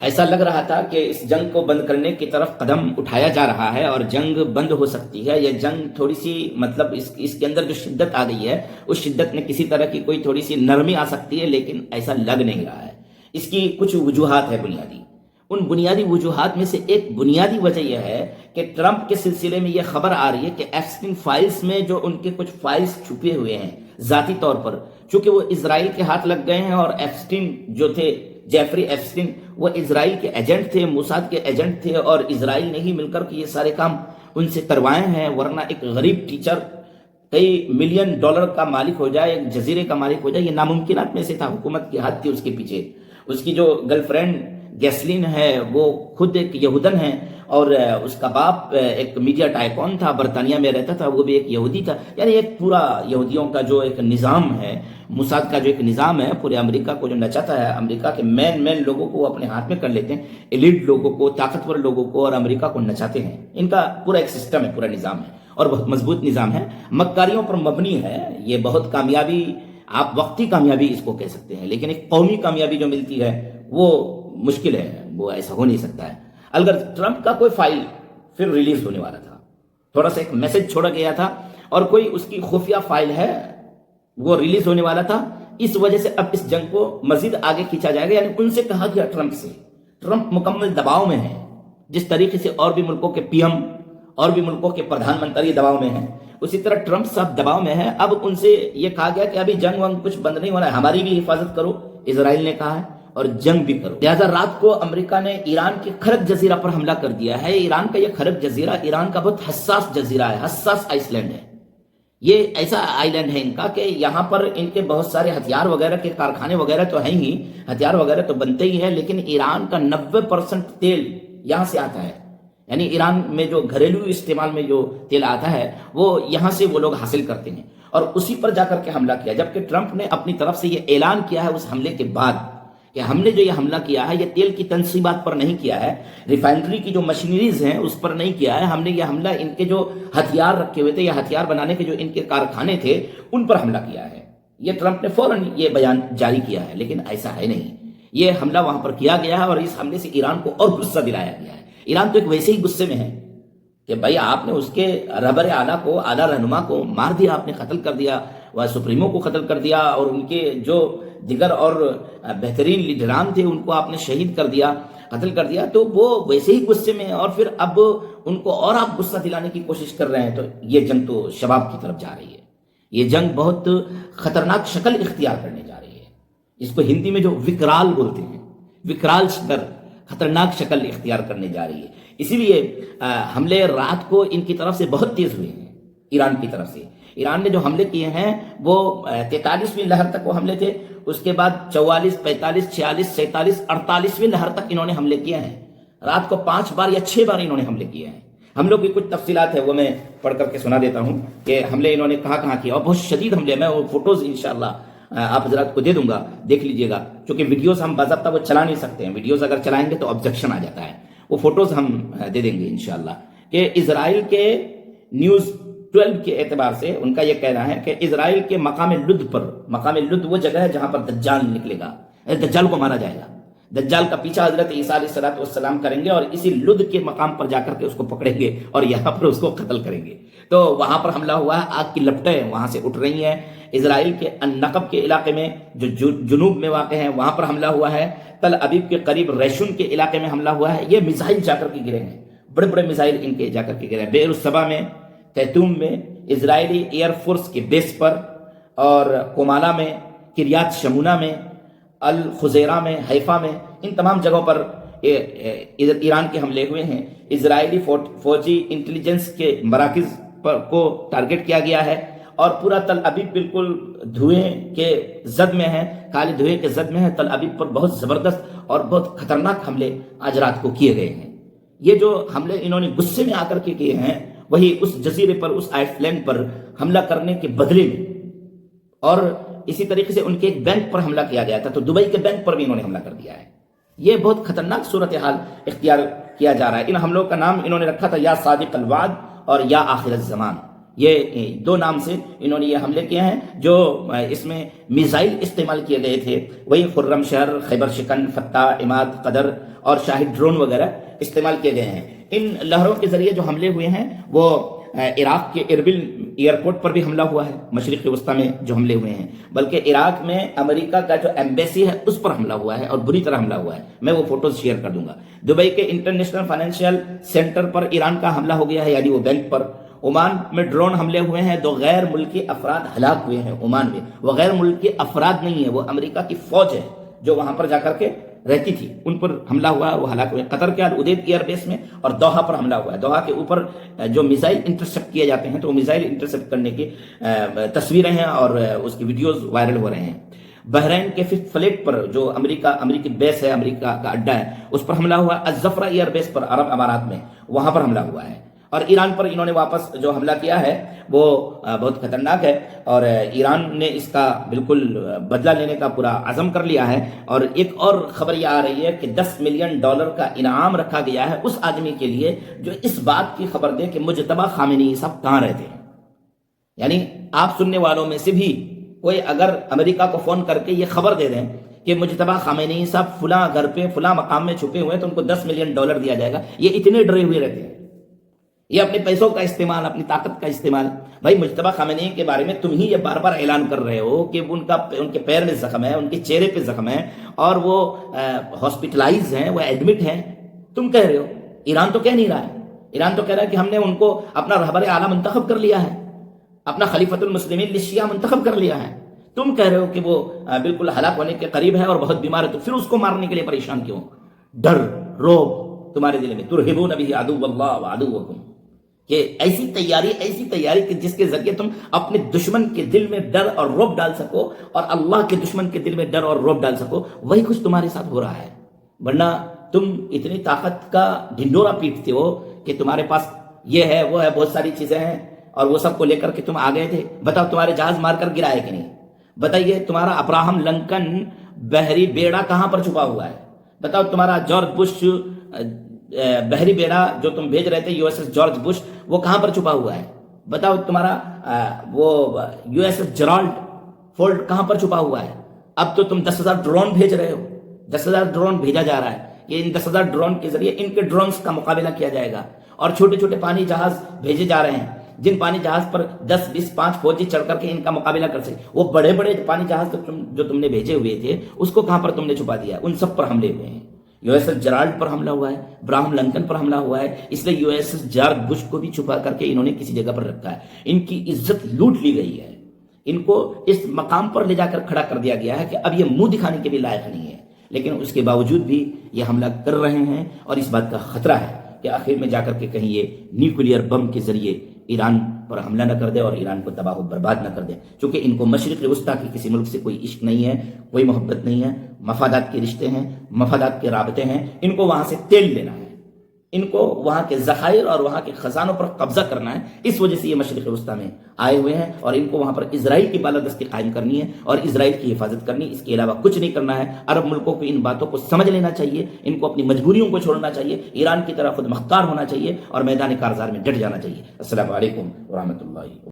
ایسا لگ رہا تھا کہ اس جنگ کو بند کرنے کی طرف قدم اٹھایا جا رہا ہے اور جنگ بند ہو سکتی ہے. یہ جنگ تھوڑی سی مطلب اس کے اندر جو شدت آ گئی ہے اس شدت میں کسی طرح کی کوئی تھوڑی سی نرمی آ سکتی ہے، لیکن ایسا لگ نہیں رہا ہے. اس کی کچھ وجوہات ہے بنیادی. ان بنیادی وجوہات میں سے ایک بنیادی وجہ یہ ہے کہ ٹرمپ کے سلسلے میں یہ خبر آ رہی ہے کہ ایپسٹین فائلز میں جو ان کے کچھ فائلز چھپے ہوئے ہیں ذاتی طور پر، چونکہ وہ اسرائیل کے ہاتھ لگ گئے ہیں اور ایپسٹین جو تھے، جیفری ایپسٹین، وہ اسرائیل کے ایجنٹ تھے، موساد کے ایجنٹ تھے، اور اسرائیل نے ہی مل کر کے یہ سارے کام ان سے کروائے ہیں. ورنہ ایک غریب ٹیچر کئی ملین ڈالر کا مالک ہو جائے، ایک جزیرے کا مالک ہو جائے، یہ ناممکنات میں سے تھا. حکومت کی ہاتھ تھی اس کے پیچھے. اس کی جو گرل فرینڈ گیسلین ہے وہ خود ایک یہودن ہے، اور اس کا باپ ایک میڈیا ٹائکون تھا، برطانیہ میں رہتا تھا، وہ بھی ایک یہودی تھا. یعنی ایک پورا یہودیوں کا جو ایک نظام ہے، موساد کا جو ایک نظام ہے، پورے امریکہ کو جو نچاتا ہے، امریکہ کے مین لوگوں کو وہ اپنے ہاتھ میں کر لیتے ہیں، ایلیٹ لوگوں کو، طاقتور لوگوں کو، اور امریکہ کو نچاتے ہیں. ان کا پورا ایک سسٹم ہے، پورا نظام ہے، اور بہت مضبوط نظام ہے، مکاریوں پر مبنی ہے. یہ بہت کامیابی، آپ وقتی کامیابی اس کو کہہ سکتے ہیں، لیکن ایک قومی کامیابی جو ملتی ہے وہ مشکل ہے، وہ ایسا ہو نہیں سکتا ہے. اگر ٹرمپ کا کوئی فائل پھر ریلیز ہونے والا تھا، تھوڑا سا ایک میسج چھوڑا گیا تھا، اور کوئی اس کی خفیہ فائل ہے وہ ریلیز ہونے والا تھا. اس وجہ سے اب اس جنگ کو مزید آگے کھینچا جائے گا. یعنی ان سے کہا گیا ٹرمپ سے، ٹرمپ مکمل دباؤ میں ہے، جس طریقے سے اور بھی ملکوں کے پی ایم اور بھی ملکوں کے پردھان منتری دباؤ میں ہیں، اسی طرح ٹرمپ صاحب دباؤ میں ہے. اب ان سے یہ کہا گیا کہ ابھی جنگ ونگ کچھ بند نہیں ہونا ہے، ہماری بھی حفاظت کرو، اسرائیل نے کہا ہے، اور جنگ بھی کرو. لہذا رات کو امریکہ نے ایران کے خرق جزیرہ پر حملہ کر دیا ہے. ایران کا یہ خرق جزیرہ ایران کا بہت حساس جزیرہ ہے، حساس آئس لینڈ ہے. یہ ایسا آئی لینڈ ہے ان کا کہ یہاں پر ان کے بہت سارے ہتھیار وغیرہ کے کارخانے وغیرہ تو ہیں ہی، ہتھیار وغیرہ تو بنتے ہی ہیں، لیکن ایران کا 90% تیل یہاں سے آتا ہے. یعنی ایران میں جو گھریلو استعمال میں جو تیل آتا ہے وہ یہاں سے وہ لوگ حاصل کرتے ہیں، اور اسی پر جا کر کے حملہ کیا. جبکہ ٹرمپ نے اپنی طرف سے یہ اعلان کیا ہے اس حملے کے بعد کہ ہم نے جو یہ حملہ کیا ہے یہ تیل کی تنصیبات پر نہیں کیا ہے، ریفائنری کی جو مشینریز ہیں اس پر نہیں کیا ہے، ہم نے یہ حملہ ان کے جو ہتھیار رکھے ہوئے تھے یا ہتھیار بنانے کے جو ان کے کارخانے تھے ان پر حملہ کیا ہے. یہ ٹرمپ نے فوراً یہ بیان جاری کیا ہے، لیکن ایسا ہے نہیں. یہ حملہ وہاں پر کیا گیا ہے، اور اس حملے سے ایران کو اور غصہ دلایا گیا ہے. ایران تو ایک ویسے ہی غصے میں ہے کہ بھائی آپ نے اس کے رہبر اعلیٰ کو، اعلیٰ رہنما کو مار دیا، آپ نے قتل کر دیا، وہ سپریمو کو قتل کر دیا، اور ان کے جو دیگر اور بہترین لیڈران تھے ان کو آپ نے شہید کر دیا، قتل کر دیا. تو وہ ویسے ہی غصے میں ہیں، اور پھر اب ان کو اور آپ غصہ دلانے کی کوشش کر رہے ہیں. تو یہ جنگ تو شباب کی طرف جا رہی ہے. یہ جنگ بہت خطرناک شکل اختیار کرنے جا رہی ہے. اس کو ہندی میں جو وکرال بولتے ہیں، وکرال شکل، خطرناک شکل اختیار کرنے جا رہی ہے. اسی لیے حملے رات کو ان کی طرف سے بہت تیز ہوئے ہیں. ایران کی طرف سے ایران نے جو حملے کیے ہیں وہ 43ویں لہر تک وہ حملے تھے، اس کے بعد 44، 45، 46، 47، 48ویں لہر تک انہوں نے حملے کیے ہیں. رات کو 5 بار یا 6 بار انہوں نے حملے کیے ہیں. حملوں کی کچھ تفصیلات ہے وہ میں پڑھ کر کے سنا دیتا ہوں کہ حملے انہوں نے کہاں کیے، اور بہت شدید حملے. میں وہ فوٹوز انشاءاللہ آپ حضرات کو دے دوں گا، دیکھ لیجئے گا، چونکہ ویڈیوز ہم باضابطہ وہ چلا نہیں سکتے ہیں. ویڈیوز اگر چلائیں گے تو آبجیکشن آ جاتا ہے. وہ فوٹوز ہم دے دیں گے انشاءاللہ. کہ اسرائیل کے نیوز 12 کے اعتبار سے ان کا یہ کہنا ہے کہ اسرائیل کے مقام لد پر، مقام لد وہ جگہ ہے جہاں پر دجال نکلے گا، دجال کو مارا جائے گا. دجال کا پیچھا حضرت عیسیٰ علیہ السلام کریں گے، اور اسی لد کے مقام پر جا کر کے اس کو پکڑیں گے اور یہاں پر اس کو قتل کریں گے. تو وہاں پر حملہ ہوا ہے، آگ کی لپٹیں وہاں سے اٹھ رہی ہیں. اسرائیل کے النقب کے علاقے میں جو جنوب میں واقع ہے وہاں پر حملہ ہوا ہے. تل ابیب کے قریب ریشون کے علاقے میں حملہ ہوا ہے. یہ میزائل جا کر کے گرے ہیں، بڑے بڑے میزائل ان کے جا کر کے گرے ہیں. بئر الصبا میں، تیتوم میں، اسرائیلی ایئر فورس کے بیس پر، اور کومالا میں، کریات شمونہ میں، الخزیرہ میں، حیفا میں، ان تمام جگہوں پر ایران کے حملے ہوئے ہیں. اسرائیلی فوجی انٹیلیجنس کے مراکز پر کو ٹارگٹ کیا گیا ہے، اور پورا تل ابیب بالکل دھوئیں کے زد میں ہے، کالے دھوئیں کے زد میں ہے. تل ابیب پر بہت زبردست اور بہت خطرناک حملے آج رات کو کیے گئے ہیں. یہ جو حملے انہوں نے غصے میں آ کر کے کیے ہیں وہی اس جزیرے پر، اس آئس لینڈ پر حملہ کرنے کے بدلے میں. اور اسی طریقے سے ان کے ایک بینک پر حملہ کیا گیا تھا، تو دبئی کے بینک پر بھی انہوں نے حملہ کر دیا ہے. یہ بہت خطرناک صورتحال اختیار کیا جا رہا ہے. ان حملوں کا نام انہوں نے رکھا تھا یا صادق الوعد اور یا آخر الزمان. یہ دو نام سے انہوں نے یہ حملے کیے ہیں. جو اس میں میزائل استعمال کیے گئے تھے وہی خرم شہر، خیبر شکن، فتح، عماد، قدر اور شاہد ڈرون وغیرہ استعمال کیے گئے ہیں. ان لہروں کے ذریعے جو حملے ہوئے ہیں وہ عراق کے اربل ایئرپورٹ پر بھی حملہ ہوا ہے، مشرق وسطیٰ میں جو حملے ہوئے ہیں، بلکہ عراق میں امریکہ کا جو ایمبیسی ہے اس پر حملہ ہوا ہے اور بری طرح حملہ ہوا ہے. میں وہ فوٹوز شیئر کر دوں گا. دبئی کے انٹرنیشنل فائنینشیل سینٹر پر ایران کا حملہ ہو گیا ہے، یعنی وہ بینک پر. عمان میں ڈرون حملے ہوئے ہیں، 2 غیر ملکی افراد ہلاک ہوئے ہیں عمان میں. وہ غیر ملکی افراد نہیں ہیں، وہ امریکہ کی فوج ہے جو وہاں پر جا کر کے رہتی تھی، ان پر حملہ ہوا، وہ ہلاک ہوئے. قطر کے العدید ایئر بیس میں اور دوحہ پر حملہ ہوا ہے. دوحہ کے اوپر جو میزائل انٹرسپٹ کیے جاتے ہیں تو وہ میزائل انٹرسپٹ کرنے کی تصویریں ہیں اور اس کی ویڈیوز وائرل ہو رہے ہیں. بحرین کے 5th فلیٹ پر جو امریکی بیس ہے، امریکہ کا اڈا ہے، اس پر حملہ ہوا. الزفرہ ایئر بیس پر عرب امارات میں، وہاں پر حملہ ہوا ہے. اور ایران پر انہوں نے واپس جو حملہ کیا ہے وہ بہت خطرناک ہے، اور ایران نے اس کا بالکل بدلہ لینے کا پورا عزم کر لیا ہے. اور ایک اور خبر یہ آ رہی ہے کہ $10 ملین کا انعام رکھا گیا ہے اس آدمی کے لیے جو اس بات کی خبر دے کہ مجتبی خامنئی صاحب کہاں رہتے ہیں. یعنی آپ سننے والوں میں سے بھی کوئی اگر امریکہ کو فون کر کے یہ خبر دے دیں کہ مجتبی خامنئی صاحب فلاں گھر پہ فلاں مقام میں چھپے ہوئے تو ان کو $10 ملین دیا جائے گا، یہ اتنے ڈرے ہوئے رہتے ہیں. یہ اپنے پیسوں کا استعمال، اپنی طاقت کا استعمال. بھائی مجتبی خامنئی کے بارے میں تم ہی یہ بار بار اعلان کر رہے ہو کہ ان کے پیر میں زخم ہے، ان کے چہرے پہ زخم ہے اور وہ ہاسپٹلائز ہیں، وہ ایڈمٹ ہیں. تم کہہ رہے ہو، ایران تو کہہ نہیں رہا ہے. ایران تو کہہ رہا ہے کہ ہم نے ان کو اپنا رہبر اعلیٰ منتخب کر لیا ہے، اپنا خلیفۃ المسلمین للشیعہ منتخب کر لیا ہے. تم کہہ رہے ہو کہ وہ بالکل ہلاک ہونے کے قریب ہے اور بہت بیمار ہے، تو پھر اس کو مارنے کے لیے پریشان کیوں؟ ڈر، روب تمہارے دل میں. ترہبون بہ عدو اللہ وعدوکم، کہ ایسی تیاری کہ جس کے ذریعے تم اپنے دشمن کے دل میں ڈر اور رعب ڈال سکو اور اللہ کے دشمن کے دل میں ڈر اور رعب ڈال سکو. وہی کچھ تمہارے ساتھ ہو رہا ہے. ورنہ تم اتنی طاقت کا ڈھنڈورا پیٹتے ہو کہ تمہارے پاس یہ ہے، وہ ہے، بہت ساری چیزیں ہیں، اور وہ سب کو لے کر کے تم آ گئے تھے. بتاؤ تمہارے جہاز مار کر گرائے کہ نہیں؟ بتائیے تمہارا ابراہم لنکن بحری بیڑا کہاں پر چھپا ہوا ہے؟ بتاؤ تمہارا جارج بش بحری بیڑا جو تم بھیج رہے تھے USS جارج بش، وہ کہاں پر چھپا ہوا ہے؟ بتاؤ تمہارا وہ USS جرالڈ فورڈ کہاں پر چھپا ہوا ہے؟ اب تو تم 10,000 ڈرون بھیج رہے ہو، 10,000 ڈرون بھیجا جا رہا ہے کہ ان 10,000 ڈرون کے ذریعے ان کے ڈرونز کا مقابلہ کیا جائے گا. اور چھوٹے چھوٹے پانی جہاز بھیجے جا رہے ہیں، جن پانی جہاز پر 10 20 5 فوجی چڑھ کر کے ان کا مقابلہ کر سکے. وہ بڑے بڑے پانی جہاز جو تم نے بھیجے ہوئے تھے اس کو کہاں پر تم نے چھپا دیا؟ ان سب پر حملے ہوئے ہیں. USS جرالڈ پر حملہ ہوا ہے، ابراہم لنکن پر حملہ ہوا ہے، اس لیے USS جارج بش کو بھی چھپا کر کے انہوں نے کسی جگہ پر رکھا ہے. ان کی عزت لوٹ لی گئی ہے، ان کو اس مقام پر لے جا کر کھڑا کر دیا گیا ہے کہ اب یہ منہ دکھانے کے بھی لائق نہیں ہے. لیکن اس کے باوجود بھی یہ حملہ کر رہے ہیں، اور اس بات کا خطرہ ہے کہ آخر میں جا کر کے کہیں یہ نیوکلیئر بم کے ذریعے ایران پر حملہ نہ کر دے اور ایران کو تباہ و برباد نہ کر دے. چونکہ ان کو مشرق وسطیٰ کی کسی ملک سے کوئی عشق نہیں ہے، کوئی محبت نہیں ہے، مفادات کے رشتے ہیں، مفادات کے رابطے ہیں. ان کو وہاں سے تیل لینا ہے، ان کو وہاں کے ذخائر اور وہاں کے خزانوں پر قبضہ کرنا ہے. اس وجہ سے یہ مشرق وسطیٰ میں آئے ہوئے ہیں، اور ان کو وہاں پر اسرائیل کی بالادستی قائم کرنی ہے اور اسرائیل کی حفاظت کرنی. اس کے علاوہ کچھ نہیں کرنا ہے. عرب ملکوں کو ان باتوں کو سمجھ لینا چاہیے، ان کو اپنی مجبوریوں کو چھوڑنا چاہیے، ایران کی طرح خود مختار ہونا چاہیے اور میدان کارزار میں ڈٹ جانا چاہیے. السلام علیکم ورحمۃ اللہ.